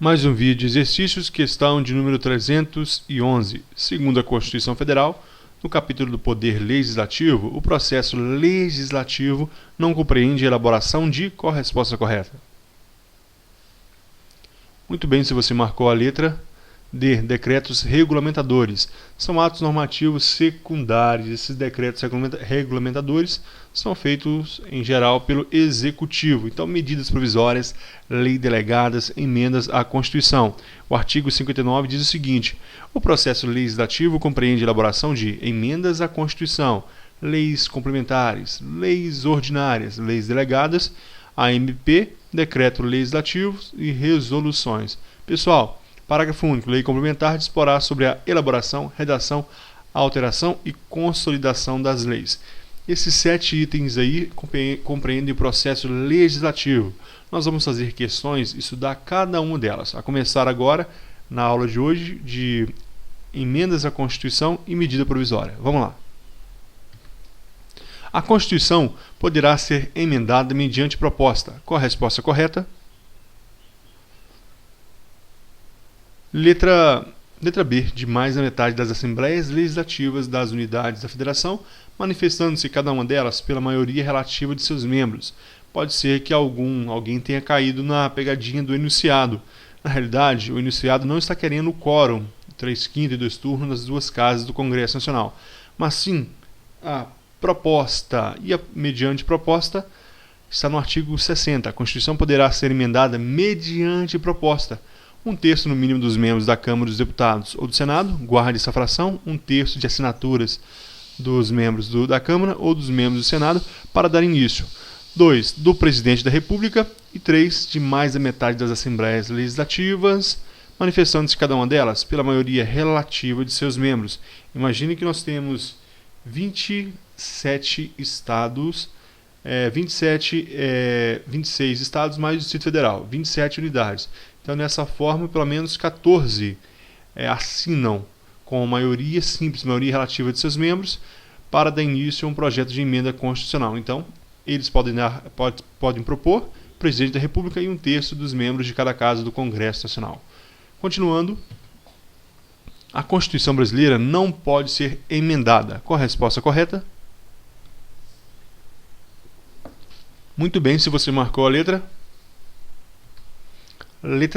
Mais um vídeo de exercícios, questão de número 311. Segundo a Constituição Federal, no capítulo do Poder Legislativo, o processo legislativo não compreende a elaboração de... Qual a resposta correta? Muito bem, se você marcou a letra D, decretos regulamentadores. São atos normativos secundários. Esses decretos regulamentadores são feitos, em geral, pelo Executivo. Então, medidas provisórias, lei delegadas, emendas à Constituição. O artigo 59 diz o seguinte: o processo legislativo compreende a elaboração de emendas à Constituição, leis complementares, leis ordinárias, leis delegadas, AMP, decreto legislativo e resoluções. Pessoal, parágrafo único. Lei complementar disporá sobre a elaboração, redação, alteração e consolidação das leis. Esses 7 itens aí compreendem o processo legislativo. Nós vamos fazer questões e estudar cada uma delas. A começar agora, na aula de hoje, de emendas à Constituição e medida provisória. Vamos lá. A Constituição poderá ser emendada mediante proposta. Qual a resposta correta? Letra B, de mais da metade das Assembleias Legislativas das Unidades da Federação, manifestando-se cada uma delas pela maioria relativa de seus membros. Pode ser que alguém tenha caído na pegadinha do enunciado. Na realidade, o enunciado não está querendo o quórum, 3/5 e 2 turnos nas duas casas do Congresso Nacional, mas sim a proposta, e a mediante proposta está no artigo 60. A Constituição poderá ser emendada mediante proposta. 1/3 no mínimo dos membros da Câmara dos Deputados ou do Senado, guarde essa fração, 1/3 de assinaturas dos membros da Câmara ou dos membros do Senado para dar início. 2, do Presidente da República e 3, de mais da metade das Assembleias Legislativas, manifestando-se cada uma delas pela maioria relativa de seus membros. Imagine que nós temos 27 estados, 26 estados mais o Distrito Federal, 27 unidades. Então, nessa forma, pelo menos 14 assinam com maioria simples, maioria relativa de seus membros, para dar início a um projeto de emenda constitucional. Então, eles podem propor Presidente da República e 1/3 dos membros de cada casa do Congresso Nacional. Continuando, a Constituição brasileira não pode ser emendada. Qual a resposta correta? Muito bem, se você marcou a letra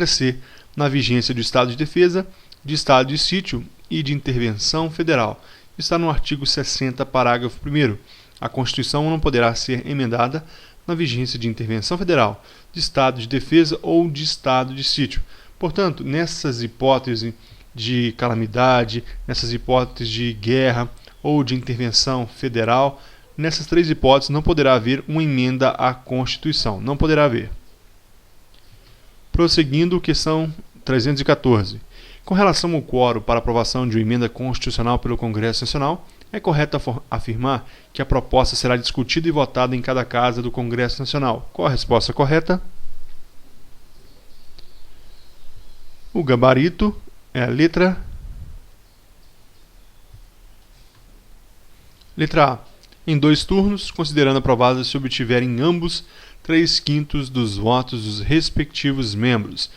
C, na vigência do estado de defesa, de estado de sítio e de intervenção federal. Está no artigo 60, parágrafo 1º. A Constituição não poderá ser emendada na vigência de intervenção federal, de estado de defesa ou de estado de sítio. Portanto, nessas hipóteses de calamidade, nessas hipóteses de guerra ou de intervenção federal, nessas 3 hipóteses não poderá haver uma emenda à Constituição. Não poderá haver. Prosseguindo, questão 314. Com relação ao quórum para aprovação de uma emenda constitucional pelo Congresso Nacional, é correto afirmar que a proposta será discutida e votada em cada casa do Congresso Nacional. Qual a resposta correta? O gabarito é a letra A. Em 2 turnos, considerando aprovadas se obtiverem ambos 3/5 dos votos dos respectivos membros.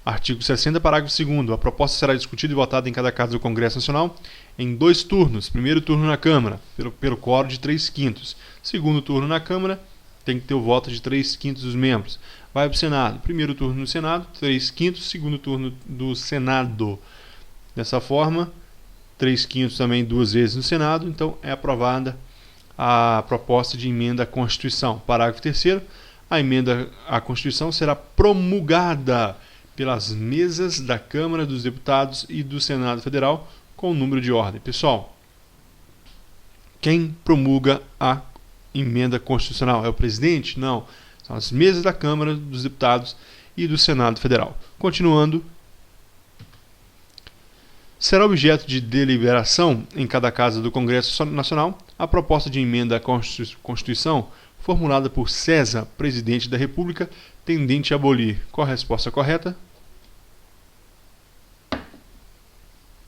Artigo 60, parágrafo 2º. A proposta será discutida e votada em cada casa do Congresso Nacional em 2 turnos. Primeiro turno na Câmara, pelo quórum de 3/5. Segundo turno na Câmara, tem que ter o voto de 3/5 dos membros. Vai para o Senado. Primeiro turno no Senado, 3/5. Segundo turno do Senado. Dessa forma, 3/5 também 2 vezes no Senado. Então, é aprovada a proposta de emenda à Constituição. Parágrafo 3º. A emenda à Constituição será promulgada pelas mesas da Câmara dos Deputados e do Senado Federal com o número de ordem. Pessoal, quem promulga a emenda constitucional? É o presidente? Não. São as mesas da Câmara dos Deputados e do Senado Federal. Continuando, será objeto de deliberação em cada casa do Congresso Nacional a proposta de emenda à Constituição formulada por César, presidente da República, tendente a abolir. Qual a resposta correta?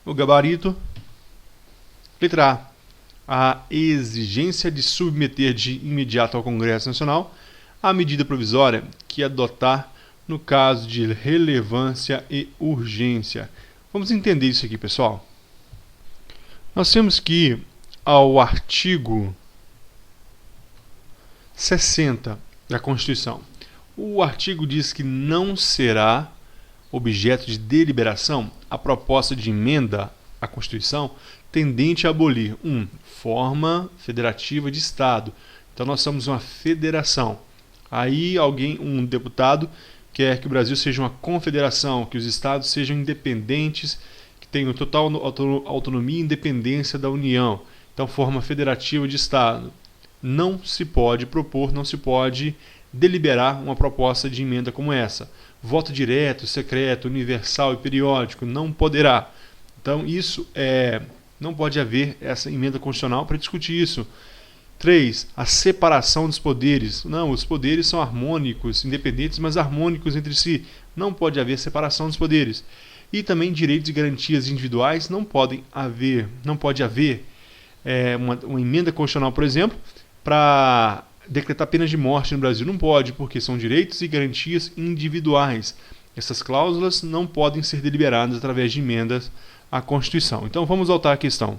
O gabarito. Letra A. A exigência de submeter de imediato ao Congresso Nacional a medida provisória que adotar no caso de relevância e urgência. Vamos entender isso aqui, pessoal. Nós temos que ir ao artigo 60 da Constituição. O artigo diz que não será objeto de deliberação a proposta de emenda à Constituição tendente a abolir forma federativa de Estado. Então nós somos uma federação. Aí um deputado quer que o Brasil seja uma confederação, que os estados sejam independentes, que tenham total autonomia e independência da União. Então forma federativa de Estado. Não se pode propor, não se pode deliberar uma proposta de emenda como essa. Voto direto, secreto, universal e periódico não poderá. Então não pode haver essa emenda constitucional para discutir isso. 3. A separação dos poderes. Não, os poderes são harmônicos, independentes, mas harmônicos entre si. Não pode haver separação dos poderes. E também direitos e garantias individuais não pode haver uma emenda constitucional, por exemplo, para decretar penas de morte no Brasil. Não pode, porque são direitos e garantias individuais. Essas cláusulas não podem ser deliberadas através de emendas à Constituição. Então vamos voltar à questão.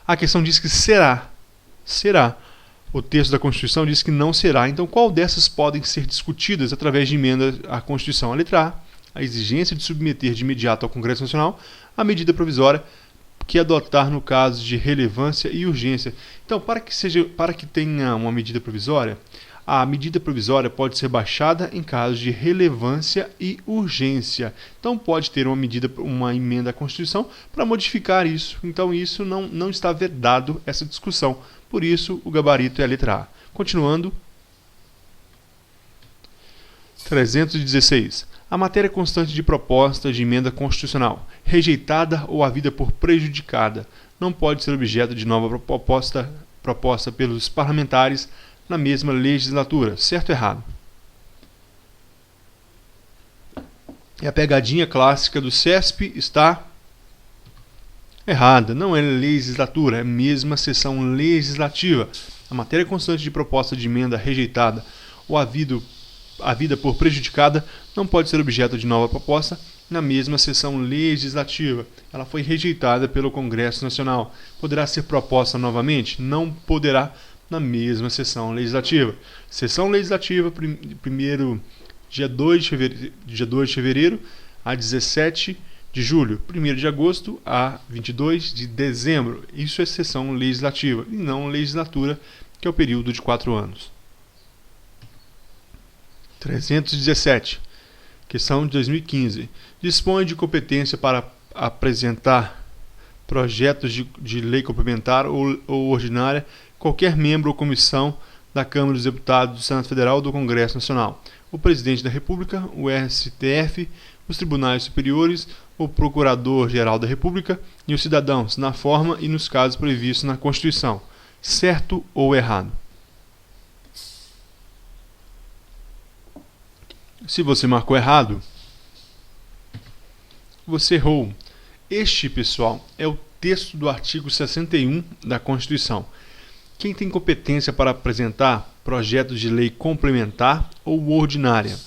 A questão diz que será. O texto da Constituição diz que não será. Então qual dessas podem ser discutidas através de emendas à Constituição? A letra A exigência de submeter de imediato ao Congresso Nacional a medida provisória que adotar no caso de relevância e urgência. Então, para que tenha uma medida provisória, a medida provisória pode ser baixada em casos de relevância e urgência. Então, pode ter uma emenda à Constituição para modificar isso. Então, isso não está vedado, essa discussão. Por isso, o gabarito é a letra A. Continuando. 316. A matéria constante de proposta de emenda constitucional, rejeitada ou havida por prejudicada, não pode ser objeto de nova proposta pelos parlamentares na mesma legislatura. Certo ou errado? E a pegadinha clássica do CESP está errada. Não é legislatura, é a mesma sessão legislativa. A matéria constante de proposta de emenda rejeitada ou havida por prejudicada não pode ser objeto de nova proposta na mesma sessão legislativa. Ela foi rejeitada pelo Congresso Nacional. Poderá ser proposta novamente? Não poderá na mesma sessão legislativa. Sessão legislativa, dia 2 de fevereiro a 17 de julho. 1º de agosto a 22 de dezembro. Isso é sessão legislativa e não legislatura, que é o período de 4 anos. 317. Questão de 2015. Dispõe de competência para apresentar projetos de lei complementar ou ordinária qualquer membro ou comissão da Câmara dos Deputados do Senado Federal ou do Congresso Nacional. O Presidente da República, o STF, os Tribunais Superiores, o Procurador-Geral da República e os cidadãos, na forma e nos casos previstos na Constituição. Certo ou errado? Se você marcou errado, você errou. Este, pessoal, é o texto do artigo 61 da Constituição. Quem tem competência para apresentar projetos de lei complementar ou ordinária?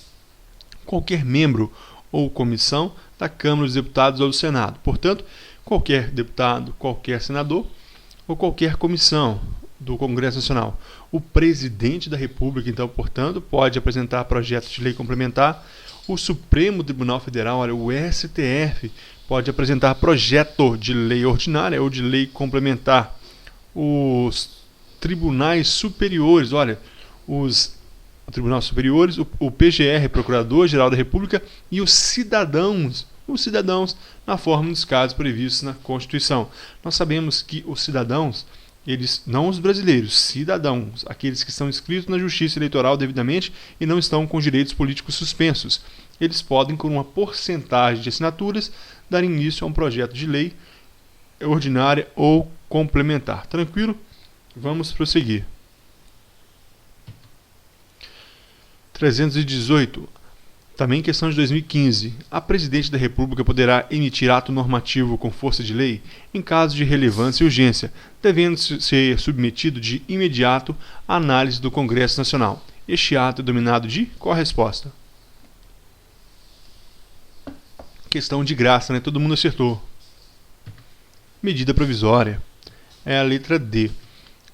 Qualquer membro ou comissão da Câmara dos Deputados ou do Senado. Portanto, qualquer deputado, qualquer senador ou qualquer comissão do Congresso Nacional. O Presidente da República, então, portanto, pode apresentar projetos de lei complementar. O Supremo Tribunal Federal, o STF, pode apresentar projeto de lei ordinária ou de lei complementar. Os tribunais superiores, os tribunais superiores, o PGR, Procurador-Geral da República, e os cidadãos na forma dos casos previstos na Constituição. Nós sabemos que os cidadãos, eles, não os brasileiros, cidadãos, aqueles que estão inscritos na Justiça Eleitoral devidamente e não estão com direitos políticos suspensos, eles podem, com uma porcentagem de assinaturas, dar início a um projeto de lei ordinária ou complementar. Tranquilo? Vamos prosseguir. 318. Também questão de 2015. A Presidente da República poderá emitir ato normativo com força de lei em caso de relevância e urgência, devendo ser submetido de imediato à análise do Congresso Nacional. Este ato é denominado de qual a resposta? Questão de graça, né? Todo mundo acertou. Medida provisória. É a letra D.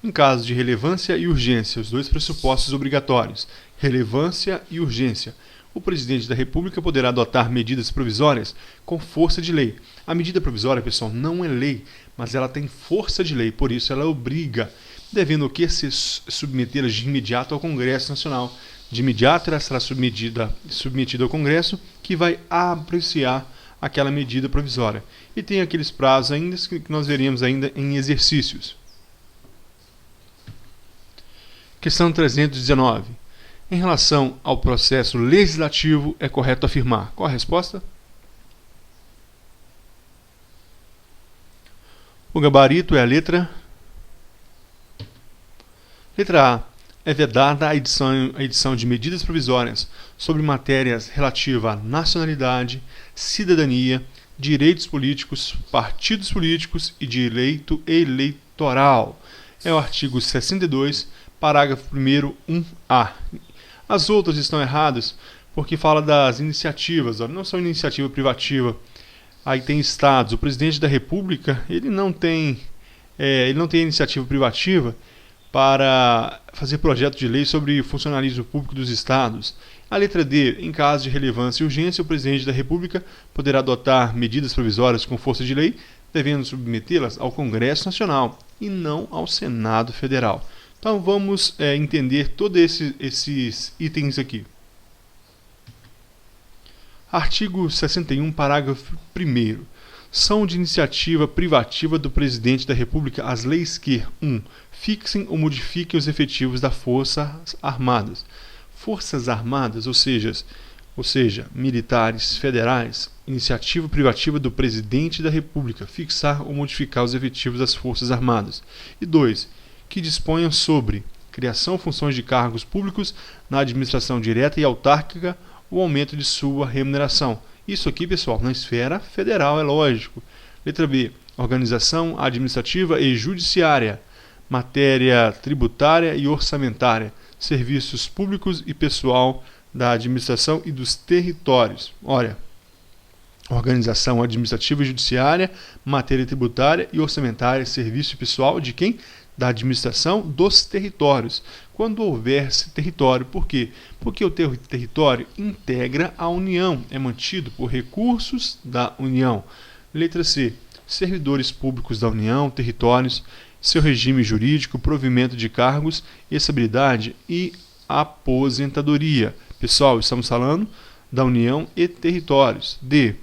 Em caso de relevância e urgência, os dois pressupostos obrigatórios, relevância e urgência, o presidente da República poderá adotar medidas provisórias com força de lei. A medida provisória, pessoal, não é lei, mas ela tem força de lei, por isso ela obriga, devendo o que ser submetê-las de imediato ao Congresso Nacional. De imediato ela será submetida ao Congresso, que vai apreciar aquela medida provisória. E tem aqueles prazos ainda que nós veremos ainda em exercícios. Questão 319. Em relação ao processo legislativo, é correto afirmar. Qual a resposta? O gabarito é a letra A. É vedada a edição de medidas provisórias sobre matérias relativas à nacionalidade, cidadania, direitos políticos, partidos políticos e direito eleitoral. É o artigo 62, parágrafo 1º, 1A. As outras estão erradas porque fala das iniciativas, não são iniciativa privativa. Aí tem estados, o presidente da República, ele não tem iniciativa privativa para fazer projeto de lei sobre funcionalismo público dos estados. A letra D, em caso de relevância e urgência, o presidente da República poderá adotar medidas provisórias com força de lei, devendo submetê-las ao Congresso Nacional e não ao Senado Federal. Então vamos entender todos esses itens aqui. Artigo 61, parágrafo 1º. São de iniciativa privativa do Presidente da República as leis que 1. Fixem ou modifiquem os efetivos das Forças Armadas. Forças Armadas, ou seja, militares federais, iniciativa privativa do Presidente da República, fixar ou modificar os efetivos das Forças Armadas. E 2. Que disponham sobre criação ou funções de cargos públicos na administração direta e autárquica ou aumento de sua remuneração. Isso aqui, pessoal, na esfera federal, é lógico. Letra B. Organização administrativa e judiciária, matéria tributária e orçamentária, serviços públicos e pessoal da administração e dos territórios. Olha, organização administrativa e judiciária, matéria tributária e orçamentária, serviço pessoal de quem? Da administração dos territórios. Quando houver esse território, por quê? Porque o território integra a União, é mantido por recursos da União. Letra C. Servidores públicos da União, territórios, seu regime jurídico, provimento de cargos, estabilidade e aposentadoria. Pessoal, estamos falando da União e territórios. D.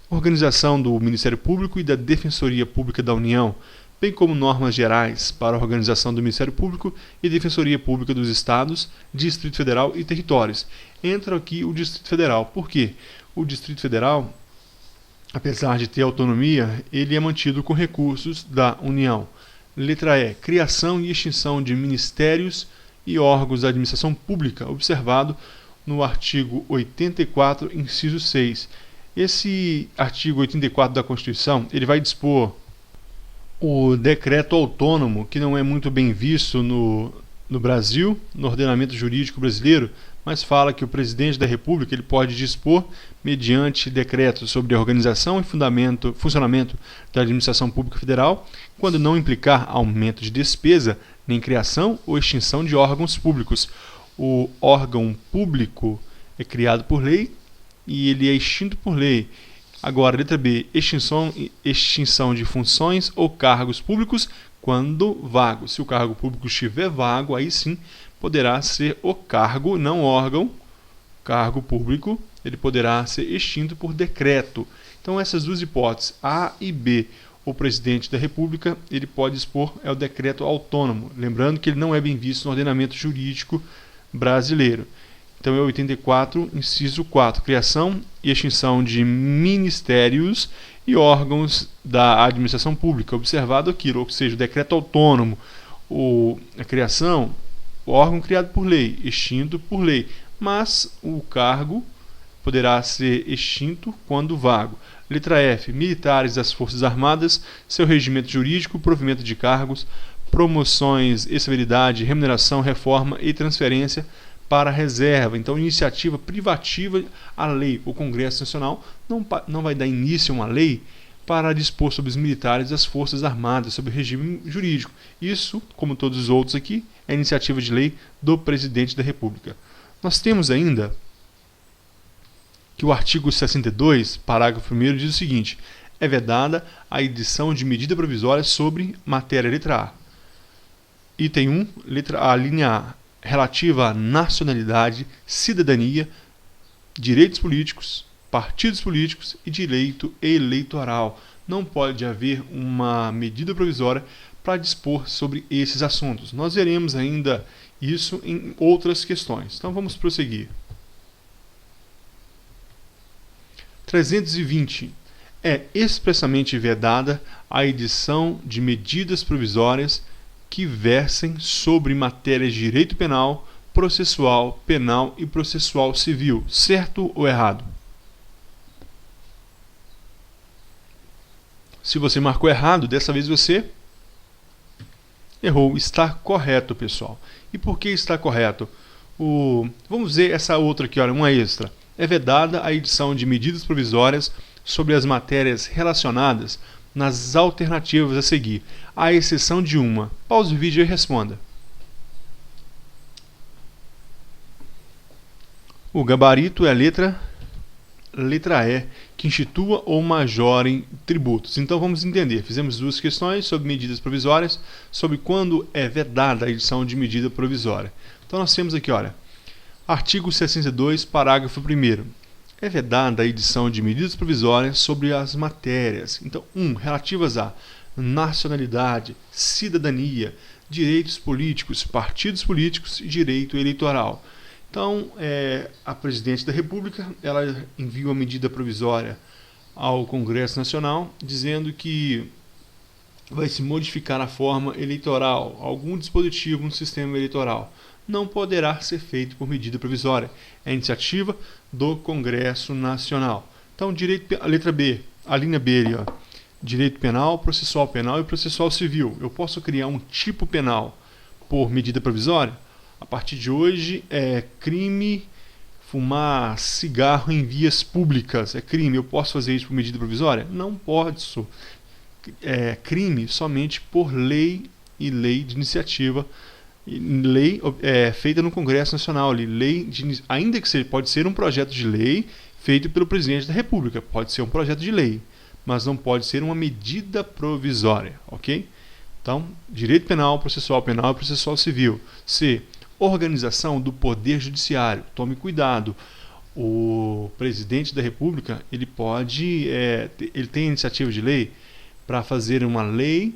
Organização do Ministério Público e da Defensoria Pública da União, bem como normas gerais para a organização do Ministério Público e Defensoria Pública dos Estados, Distrito Federal e Territórios. Entra aqui o Distrito Federal. Por quê? O Distrito Federal, apesar de ter autonomia, ele é mantido com recursos da União. Letra E. Criação e extinção de ministérios e órgãos da administração pública, observado no artigo 84, inciso 6. Esse artigo 84 da Constituição, ele vai dispor o decreto autônomo, que não é muito bem visto no Brasil, no ordenamento jurídico brasileiro, mas fala que o presidente da República ele pode dispor, mediante decreto sobre a organização e funcionamento da administração pública federal, quando não implicar aumento de despesa, nem criação ou extinção de órgãos públicos. O órgão público é criado por lei e ele é extinto por lei. Agora, letra B, extinção de funções ou cargos públicos quando vago. Se o cargo público estiver vago, aí sim poderá ser o cargo, não órgão, cargo público, ele poderá ser extinto por decreto. Então, essas duas hipóteses, A e B, o presidente da República, ele pode expor o decreto autônomo. Lembrando que ele não é bem visto no ordenamento jurídico brasileiro. Então é 84, inciso 4, criação e extinção de ministérios e órgãos da administração pública. Observado aquilo, ou seja, o decreto autônomo, a criação, o órgão criado por lei, extinto por lei, mas o cargo poderá ser extinto quando vago. Letra F, militares das Forças Armadas, seu regimento jurídico, provimento de cargos, promoções, estabilidade, remuneração, reforma e transferência, para a reserva. Então, iniciativa privativa à lei. O Congresso Nacional não vai dar início a uma lei para dispor sobre os militares e as forças armadas, sobre o regime jurídico. Isso, como todos os outros aqui, é iniciativa de lei do presidente da República. Nós temos ainda que o artigo 62, parágrafo 1º, diz o seguinte: é vedada a edição de medida provisória sobre matéria letra A. Item 1, letra A, linha A, relativa à nacionalidade, cidadania, direitos políticos, partidos políticos e direito eleitoral. Não pode haver uma medida provisória para dispor sobre esses assuntos. Nós veremos ainda isso em outras questões. Então vamos prosseguir. 320. É expressamente vedada a edição de medidas provisórias que versem sobre matérias de direito penal, processual, penal e processual civil. Certo ou errado? Se você marcou errado, dessa vez você errou. Está correto, pessoal. E por que está correto? Vamos ver essa outra aqui, olha, uma extra. É vedada a edição de medidas provisórias sobre as matérias relacionadas nas alternativas a seguir, à exceção de uma. Pause o vídeo e responda. O gabarito é a letra E, que institua ou majorem tributos. Então vamos entender. Fizemos duas questões sobre medidas provisórias, sobre quando é vedada a edição de medida provisória. Então nós temos aqui, olha, artigo 62, parágrafo 1º. É vedada a edição de medidas provisórias sobre as matérias. Então, 1. Relativas a nacionalidade, cidadania, direitos políticos, partidos políticos e direito eleitoral. Então, a Presidente da República ela envia uma medida provisória ao Congresso Nacional dizendo que vai se modificar a forma eleitoral, algum dispositivo no sistema eleitoral. Não poderá ser feito por medida provisória. É iniciativa do Congresso Nacional. Então, a letra B, a linha B ali, ó, direito penal e processual civil. Eu posso criar um tipo penal por medida provisória? A partir de hoje é crime fumar cigarro em vias públicas. É crime. Eu posso fazer isso por medida provisória? Não posso. É crime somente por lei e lei de iniciativa. Lei feita no Congresso Nacional, ainda que pode ser um projeto de lei feito pelo Presidente da República, pode ser um projeto de lei, mas não pode ser uma medida provisória, ok? Então, direito penal e processual civil. C. Organização do Poder Judiciário. Tome cuidado. O Presidente da República ele tem iniciativa de lei para fazer uma lei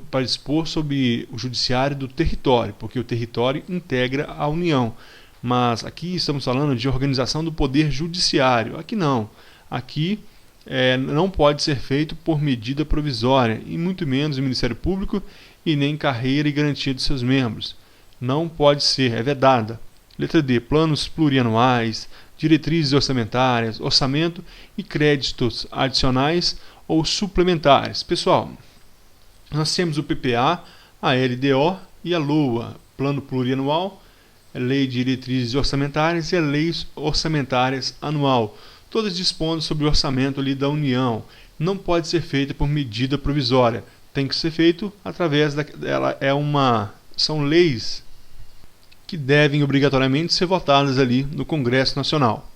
para dispor sobre o judiciário do território, porque o território integra a União. Mas aqui estamos falando de organização do poder judiciário. Aqui não. Aqui não pode ser feito por medida provisória, e muito menos o Ministério Público e nem carreira e garantia de seus membros. Não pode ser, é vedada. Letra D. Planos plurianuais, diretrizes orçamentárias, orçamento e créditos adicionais ou suplementares. Pessoal, nós temos o PPA, a LDO e a LOA, Plano Plurianual, Lei de Diretrizes Orçamentárias e a Lei Orçamentárias Anual, todas dispondo sobre o orçamento ali da União. Não pode ser feita por medida provisória, tem que ser feito através são leis que devem obrigatoriamente ser votadas ali no Congresso Nacional.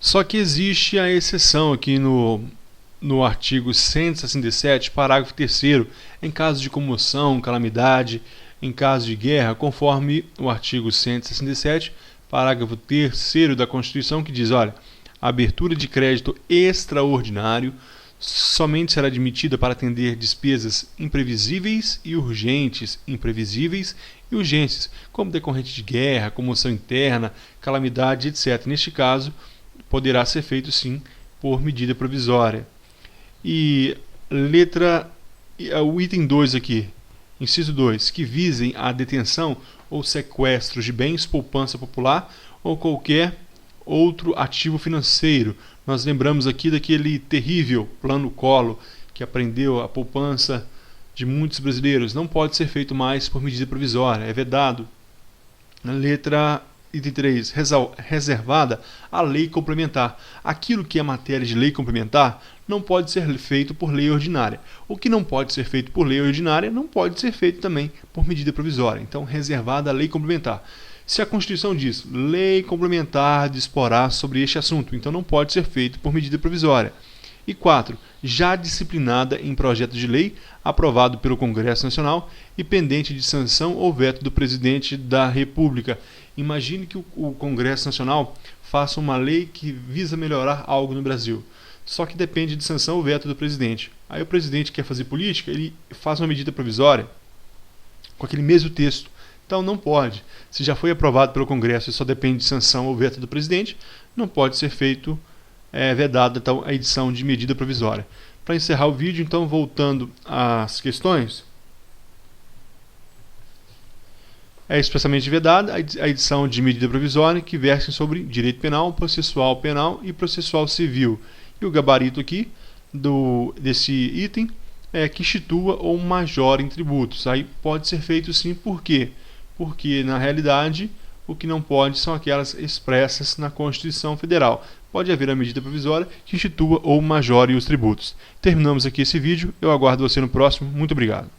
Só que existe a exceção aqui no artigo 167, parágrafo 3º, em caso de comoção, calamidade, em caso de guerra, conforme o artigo 167, parágrafo 3º da Constituição, que diz, olha, a abertura de crédito extraordinário somente será admitida para atender despesas imprevisíveis e urgentes, como decorrente de guerra, comoção interna, calamidade, etc. Neste caso, poderá ser feito sim por medida provisória. E o item 2 aqui, inciso 2, que visem a detenção ou sequestro de bens, poupança popular ou qualquer outro ativo financeiro. Nós lembramos aqui daquele terrível plano Collor que apreendeu a poupança de muitos brasileiros. Não pode ser feito mais por medida provisória, é vedado. Na letra item 3, reservada a lei complementar. Aquilo que é matéria de lei complementar não pode ser feito por lei ordinária. O que não pode ser feito por lei ordinária não pode ser feito também por medida provisória. Então, reservada a lei complementar. Se a Constituição diz lei complementar disporá sobre este assunto, então não pode ser feito por medida provisória. E 4. Já disciplinada em projeto de lei aprovado pelo Congresso Nacional e pendente de sanção ou veto do Presidente da República. Imagine que o Congresso Nacional faça uma lei que visa melhorar algo no Brasil, só que depende de sanção ou veto do Presidente. Aí o Presidente quer fazer política, ele faz uma medida provisória com aquele mesmo texto. Então não pode. Se já foi aprovado pelo Congresso e só depende de sanção ou veto do Presidente, não pode ser feito vedada então, a edição de medida provisória. Para encerrar o vídeo, então, voltando às questões, é expressamente vedada a edição de medida provisória que versem sobre direito penal, processual penal e processual civil. E o gabarito aqui desse item é que institua ou majora em tributos. Aí pode ser feito sim, por quê? Porque, na realidade, o que não pode são aquelas expressas na Constituição Federal. Pode haver a medida provisória que institua ou majore os tributos. Terminamos aqui esse vídeo. Eu aguardo você no próximo. Muito obrigado.